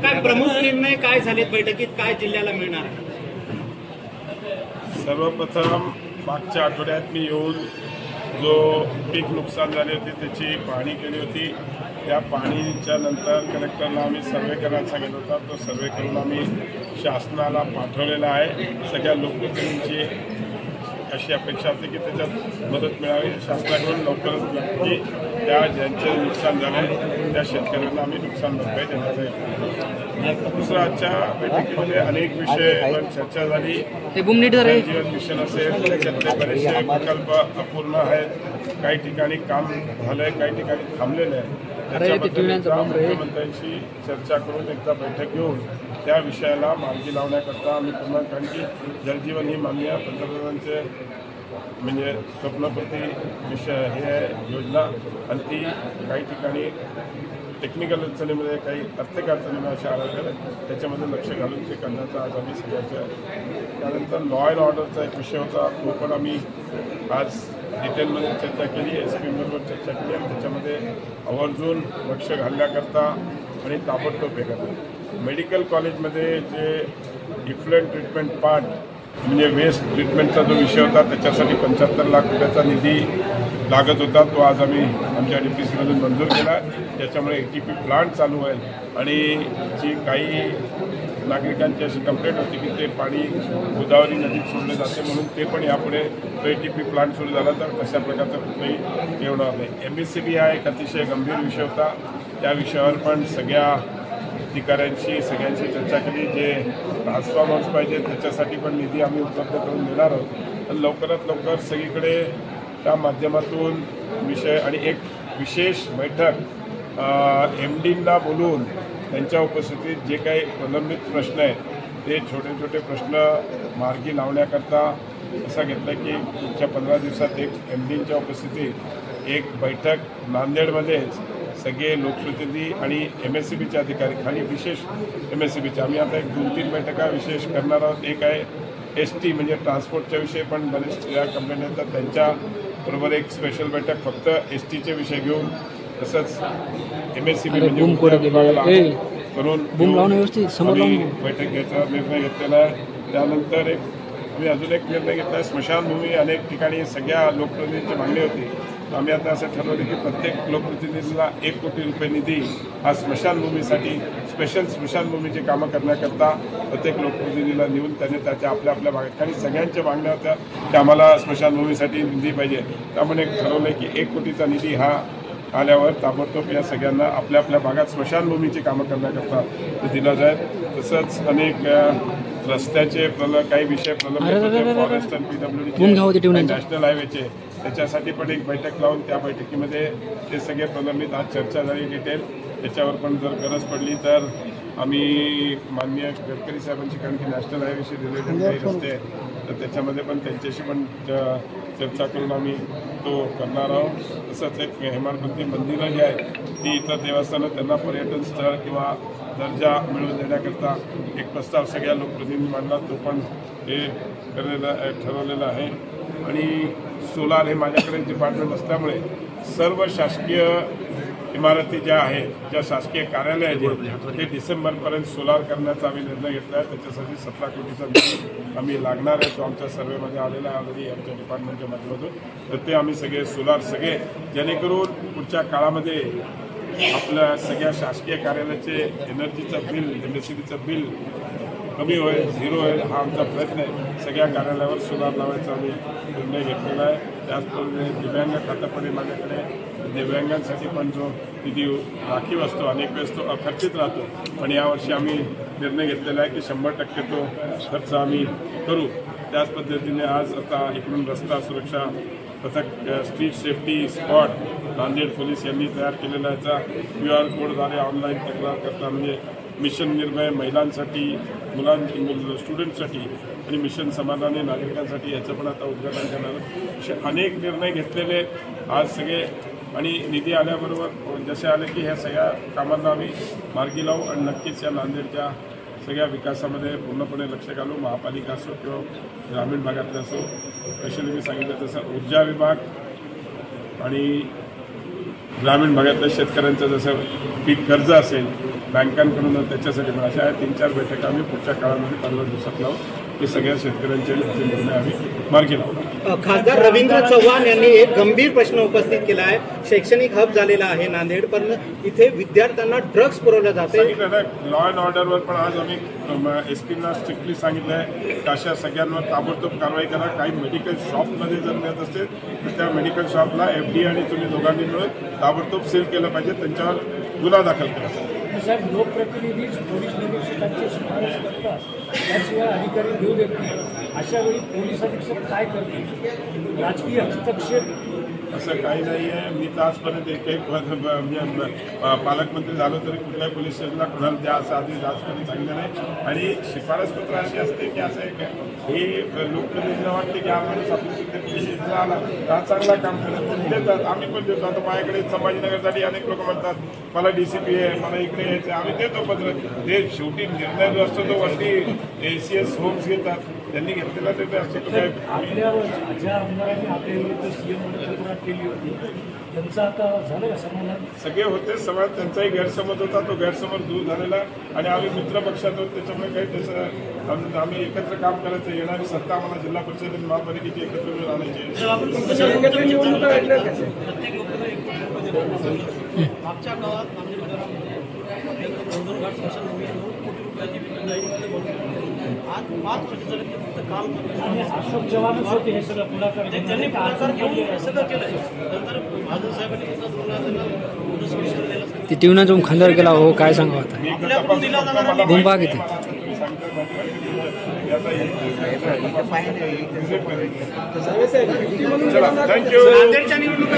काय प्रमुख निर्णय काय झालेत बैठकीत, काय जिल्ह्याला मिळणार? सर्वप्रथम मागच्या आठवड्यात मी येऊन जो पीक नुकसान झाले होते त्याची पाहणी केली होती. त्या पाहणीच्या नंतर कलेक्टरला आम्ही सर्वे करायला सांगितलं होता. तो सर्वे करून आम्ही शासनाला पाठवलेला आहे. सगळ्या लोकप्रतिनिधींची अशी अपेक्षा असते की त्याच्यात मदत मिळावी. शासनाकडून लवकरच नक्की त्या ज्यांचे नुकसान झालं आहे त्या शेतकऱ्यांना आम्ही नुकसान भरपाई देण्याचा आहे. दुसरा, आजच्या बैठकीमध्ये अनेक विषयावर चर्चा झाली. जीवन मिशन असेल, त्याच्यातले बरेचसे प्रकल्प अपूर्ण आहेत. काही ठिकाणी काम झालं आहे, काही ठिकाणी थांबलेलं आहे. त्याच्याबद्दल मुख्यमंत्र्यांशी चर्चा करून एकदा बैठक घेऊन त्या विषयाला मार्गी लावण्याकरता आम्ही पुन्हा, कारण की जलजीवन ही माननीय पंतप्रधानांचे म्हणजे स्वप्नपूर्ती विषय हे आहे योजना, आणि ती काही ठिकाणी टेक्निकल अडचणीमध्ये, काही आर्थिक अडचणीमध्ये अशा आढळल्या, त्याच्यामध्ये लक्ष घालून ते करण्याचा आज आम्ही सगळ्याचं आहे. त्यानंतर लॉ अँड ऑर्डरचा एक विषय होता, तो पण आम्ही आज डिटेलमध्ये चर्चा केली, SP बरोबर चर्चा केली, आणि त्याच्यामध्ये आवर्जून लक्ष घालण्याकरता आणि ताबडतोब हे करतात. मेडिकल कॉलेजमध्ये जे इफ्लुएंट ट्रीटमेंट पार्ट म्हणजे वेस्ट ट्रीटमेंटचा जो विषय होता, त्याच्यासाठी 75 लाख रुपयाचा निधी लागत होता. तो आज आम्ही आमच्या DPCमधून मंजूर केला. त्याच्यामुळे ATP प्लांट चालू होईल, आणि जी काही नागरिकांची अशी कंप्लेंट होती की ते पाणी गोदावरी नदीत सोडले जाते, म्हणून ते पण यापुढे ATP प्लांट सुरू झाला तर कशा प्रकारचं कुठलंही हे होणार नाही. MSCB हा एक अतिशय गंभीर विषय होता. त्या विषयावर पण सगळ्या अधिकाऱ्यांशी सगळ्यांशी चर्चा केली. जे ट्रान्सफॉर्मर्स पाहिजे त्याच्यासाठी पण निधी आम्ही उपलब्ध करून देणार आहोत. आणि लवकरात लवकर सगळीकडे त्या माध्यमातून विषय, आणि एक विशेष बैठक MDंना बोलवून त्यांच्या उपस्थितीत जे काही प्रलंबित प्रश्न आहेत ते छोटे छोटे प्रश्न मार्गी लावण्याकरता असा घेतला की पुढच्या 15 दिवसात एक MDंच्या उपस्थितीत एक बैठक नांदेडमध्येच सगळे लोकप्रतिनिधी आणि MSCBचे अधिकारी, खाली विशेष MSCBचे आम्ही आता एक 2-3 बैठका विशेष करणार आहोत. एक आहे ST म्हणजे ट्रान्सपोर्टच्या विषयी, पण बरेच या कंपन्या येतात, त्यांच्याबरोबर एक स्पेशल बैठक फक्त STचे विषय घेऊन, तसंच MSCB म्हणजे करून बैठक घ्यायचा निर्णय घेतलेला आहे. त्यानंतर आम्ही अजून एक निर्णय घेतला आहे, स्मशानभूमी अनेक ठिकाणी सगळ्या लोकप्रतिनिधींची मागणी होती. आम्ही आता असं ठरवलं की प्रत्येक लोकप्रतिनिधीला 1 कोटी रुपये निधी हा स्मशानभूमीसाठी, स्पेशल स्मशानभूमीची कामं करण्याकरता प्रत्येक लोकप्रतिनिधीला नेऊन त्याने त्याच्या आपल्या आपल्या भागात, आणि सगळ्यांच्या मागण्या होत्या की आम्हाला स्मशानभूमीसाठी निधी पाहिजे. त्यामुळे त्यामुळे की 1 कोटीचा निधी हा आल्यावर ताबडतोब या सगळ्यांना आपल्या आपल्या भागात स्मशानभूमीची कामं करण्याकरता ते दिला जाईल. तसंच अनेक रस्त्याचे काही विषय प्रलंबित होते, फॉरेस्ट आणि PWDचे, नॅशनल हायवेचे, त्याच्यासाठी पण एक बैठक लावून त्या बैठकीमध्ये ते सगळे प्रलंबित आज चर्चा झाली डिटेल. त्याच्यावर पण जर गरज पडली तर आम्ही माननीय गडकरी साहेबांची, कारण की नॅशनल हायवेशी रिलेटेड काही रस्ते आहेत तर त्याच्यामध्ये पण त्यांच्याशी पण चर्चा करून आम्ही तो करणार आहोत. तसंच एक हेमाडपंथी मंदिरं जी आहेत ती इतर देवस्थानं त्यांना पर्यटन स्थळ किंवा दर्जा मिळवून देण्याकरता एक प्रस्ताव सगळ्या लोकप्रतिनिधी मांडला, तो पण हे ठरवलेलं आहे. आणि सोलार हे माझ्याकडे डिपार्टमेंट असल्यामुळे सर्व शासकीय इमारती ज्या आहेत, ज्या शासकीय कार्यालय आहेत ते डिसेंबरपर्यंत सोलार करण्याचा आम्ही निर्णय घेतला आहे. त्याच्यासाठी 17 कोटीचा निधी आम्ही लागणार आहे, तो आमच्या सर्वेमध्ये आलेला आहे ऑलरेडी आमच्या डिपार्टमेंटच्या माध्यमातून. तर ते आम्ही सोलार जेणेकरून पुढच्या काळामध्ये आपल्या सगळ्या शासकीय कार्यालयाचे एनर्जीचं बिल, MSCBचं बिल कमी होईल, 0 होईल, हा आमचा प्रयत्न आहे. सगळ्या कार्यालयावर सोलार लावायचा आम्ही निर्णय घेतलेला आहे. त्याचप्रमाणे दिव्यांग खातं पण माझ्याकडे, दिव्यांगांसाठी पण जो निधी राखीव असतो, अनेक वेळेस तो अखर्चित राहतो, पण यावर्षी आम्ही निर्णय घेतलेला आहे की 100% तो खर्च आम्ही करू. त्याच पद्धतीने आज आता इकडून रस्ता सुरक्षा पथक, street safety spot Nanded police यांनी तयार केलेला याचा QR कोडद्वारे ऑनलाईन तक्रार करता, म्हणजे मिशन निर्भय महिलांसाठी, स्टुडंटसाठी आणि मिशन समाधानी नागरिकांसाठी याचं पण आता उद्घाटन करणार. असे अनेक निर्णय घेतलेले आज सगळे, आणि निधी आल्याबरोबर जसे आले की ह्या सगळ्या कामांना आम्ही मार्गी लावू आणि नक्कीच या नांदेडच्या सगळ्या विकासामध्ये पूर्णपणे लक्ष घालू. महापालिका असो किंवा ग्रामीण भागातले असो. स्पेशली मी सांगितलं तसं ऊर्जा विभाग आणि ग्रामीण भागातल्या शेतकऱ्यांचं जसं पीक कर्ज असेल बँकांकडून त्याच्यासाठी पण अशा 3-4 बैठका आम्ही पुढच्या काळामध्ये 15 दिवसात लावू की सगळ्या शेतकऱ्यांचे निर्णय आम्ही मार्गी लावू. खासदार रवींद्र चव्हाण यांनी एक गंभीर प्रश्न उपस्थित केला आहे. शैक्षणिक हब झालेला आहे नांदेड, पण इथे विद्यार्थ्यांना ड्रग्ज पुरवले जाते. लॉ अँड ऑर्डरवर पण आज आम्ही SP-ना स्ट्रिक्टली सांगितलं आहे की अशा सगळ्यांवर ताबडतोब कारवाई करा. काही मेडिकल शॉपमध्ये जर मिळत असेल तर त्या मेडिकल शॉपला FD आणि तुम्ही दोघांनी मिळून ताबडतोब सील केलं पाहिजे, त्यांच्यावर गुन्हा दाखल केला पाहिजे. साहेब, लोकप्रतिनिधीच पोलीस निरीक्षकांची शिफारस करतात, त्याशिवाय अधिकारी घेऊ देत नाही. अशा वेळी पोलीस अधीक्षक काय करतील? राजकीय हस्तक्षेप असं काही नाही आहे. मी तर आजपर्यंत पालकमंत्री झालो तरी कुठल्याही पोलीस स्टेशनला कुणाला द्या असं आधी आजपर्यंत सांगितलं नाही. आणि शिफारसपत्र अशी असते की असं एक हे लोकप्रतिनिधीला वाटते की हा माणूस आपल्या पोलीस स्टेशनला आला हा चांगला काम करत देतात, आम्ही पण देतो. आता माझ्याकडे संभाजीनगरसाठी अनेक लोक म्हणतात मला DCP आहे, मला इकडे यायचं, आम्ही देतो पत्र. ते शेवटी निर्णय जो असतो तो वरती ACS होम्स घेतात, त्यांनी घेतलेला ते असतो. तो काय आपल्यावर ज्या आमदारांनी आपल्या विरुद्ध CM तक्रार केली होती त्यांचं आता झालं का समाधान? सगळे होते समाज, त्यांचाही गैरसमज होता, तो गैरसमज दूर झालेला. आणि आम्ही मित्र पक्षात होतो, त्याच्यामुळे काही त्याचं आम्ही एकत्र काम करायचं. येणारी सत्ता आम्हाला जिल्हा परिषद आणि महापालिकेची एकत्र मिळून आणायची. मागच्या काळात आज 5 वर्ष झाले काम अशोक चव्हाणच होते हे सगळं पुढाकार त्यांनी पुढाकार घेऊन हे सगळं केलं. नंतर महाजन साहेबांनी ते टीव्हीनं जो खांदार केला हो काय सांगा आता आपल्याकडून दिला जाणारा बोंबा किती थँक्यू. नांदेडच्या निवडणुका